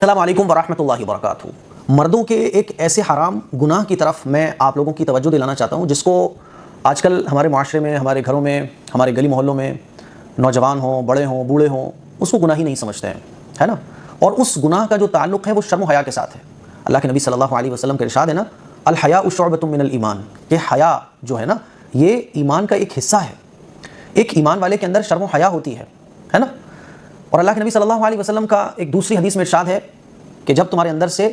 السلام علیکم ورحمۃ اللہ وبرکاتہ۔ مردوں کے ایک ایسے حرام گناہ کی طرف میں آپ لوگوں کی توجہ دلانا چاہتا ہوں جس کو آج کل ہمارے معاشرے میں، ہمارے گھروں میں، ہمارے گلی محلوں میں نوجوان ہوں، بڑے ہوں، بوڑھے ہوں، اس کو گناہ ہی نہیں سمجھتے ہیں، ہے نا؟ اور اس گناہ کا جو تعلق ہے وہ شرم و حیا کے ساتھ ہے۔ اللہ کے نبی صلی اللہ علیہ وسلم کا ارشاد ہے نا، الحیاء شعبۃ من الایمان، کہ حیا جو ہے نا یہ ایمان کا ایک حصہ ہے۔ ایک ایمان والے کے اندر شرم و حیا ہوتی ہے نا؟ اور اللہ کے نبی صلی اللہ علیہ وسلم کا ایک دوسری حدیث میں ارشاد ہے کہ جب تمہارے اندر سے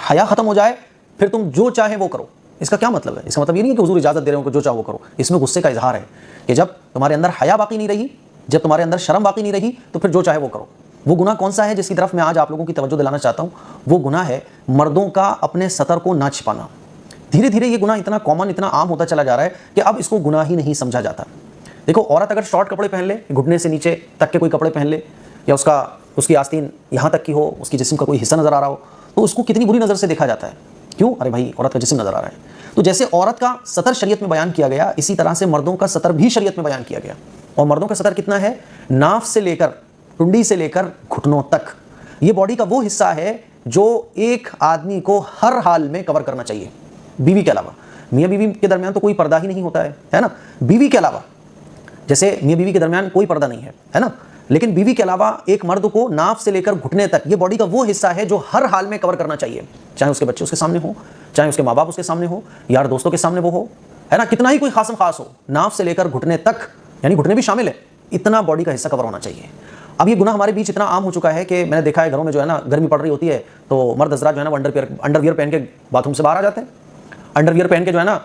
حیا ختم ہو جائے پھر تم جو چاہے وہ کرو۔ اس کا کیا مطلب ہے؟ اس کا مطلب یہ نہیں ہے کہ حضور اجازت دے رہے ہوں کہ جو چاہو وہ کرو۔ اس میں غصے کا اظہار ہے کہ جب تمہارے اندر حیا باقی نہیں رہی، جب تمہارے اندر شرم باقی نہیں رہی تو پھر جو چاہے وہ کرو۔ وہ گناہ کون سا ہے جس کی طرف میں آج آپ لوگوں کی توجہ دلانا چاہتا ہوں؟ وہ گناہ ہے مردوں کا اپنے سطر کو نہ چھپانا۔ دھیرے دھیرے یہ گناہ اتنا کامن، اتنا عام ہوتا چلا جا رہا ہے کہ اب اس کو گناہ ہی نہیں سمجھا جاتا۔ دیکھو، عورت اگر شارٹ کپڑے پہن لے، گھٹنے سے نیچے تک کے کوئی کپڑے پہن لے، یا اس کی آستین یہاں تک کی ہو، اس کی جسم کا کوئی حصہ نظر آ رہا ہو، تو اس کو کتنی بری نظر سے دیکھا جاتا ہے۔ کیوں؟ ارے بھائی، عورت کا جسم نظر آ رہا ہے۔ تو جیسے عورت کا سطر شریعت میں بیان کیا گیا، اسی طرح سے مردوں کا سطر بھی شریعت میں بیان کیا گیا۔ اور مردوں کا سطر کتنا ہے؟ ناف سے لے کر، ٹنڈی سے لے کر گھٹنوں تک۔ یہ باڈی کا وہ حصہ ہے جو ایک آدمی کو ہر حال میں کور کرنا چاہیے، بیوی کے علاوہ۔ میاں بیوی کے درمیان تو کوئی پردہ ہی نہیں ہوتا ہے نا؟ بیوی کے علاوہ، جیسے میاں بیوی کے درمیان کوئی پردہ نہیں ہے نا؟ لیکن بیوی کے علاوہ ایک مرد کو ناف سے لے کر گھٹنے تک یہ باڈی کا وہ حصہ ہے جو ہر حال میں کور کرنا چاہیے، چاہے اس کے بچے اس کے سامنے ہوں، چاہے اس کے ماں باپ اس کے سامنے ہوں، یار دوستوں کے سامنے وہ ہو، ہے نا؟ کتنا ہی کوئی خاصم خاص ہو، ناف سے لے کر گھٹنے تک، یعنی گھٹنے بھی شامل ہے، اتنا باڈی کا حصہ کور ہونا چاہیے۔ اب یہ گناہ ہمارے بیچ اتنا عام ہو چکا ہے کہ میں نے دیکھا ہے گھروں میں جو ہے نا گرمی پڑ رہی ہوتی ہے تو مرد حضرات جو ہے نا وہ انڈر ویئر پہن کے باتھ روم سے باہر آ جاتے ہیں، انڈر ویئر پہن کے جو ہے نا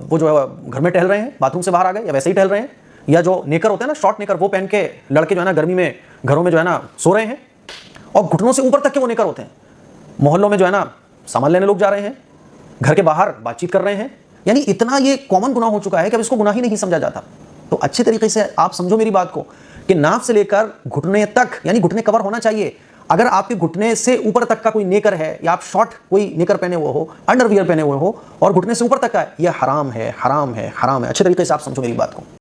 وہ جو ہے گھر میں ٹہل رہے ہیں، باتھ روم سے باہر آ گئے یا ویسے ہی ٹہل رہے ہیں، یا جو نیکر ہوتے ہیں نا، شارٹ نیکر، وہ پہن کے لڑکے جو ہے نا گرمی میں گھروں میں جو ہے نا سو رہے ہیں، اور گھٹنوں سے اوپر تک کے وہ نیکر ہوتے ہیں۔ محلوں میں جو ہے نا سامان لینے لوگ جا رہے ہیں، گھر کے باہر بات چیت کر رہے ہیں، یعنی اتنا یہ کامن گناہ ہو چکا ہے کہ اب اس کو گناہ ہی نہیں سمجھا جاتا۔ تو اچھے طریقے سے آپ سمجھو میری بات کو کہ ناف سے لے کر گھٹنے تک، یعنی گھٹنے کور ہونا چاہیے۔ اگر آپ کے گھٹنے سے اوپر تک کا کوئی نیکر ہے، یا آپ شارٹ کوئی نیکر پہنے ہوئے ہو، انڈر ویئر پہنے ہوئے ہو، اور گھٹنے سے اوپر تک کا ہے، یہ حرام ہے، حرام ہے، حرام ہے۔ اچھے طریقے سے آپ سمجھو میری بات کو۔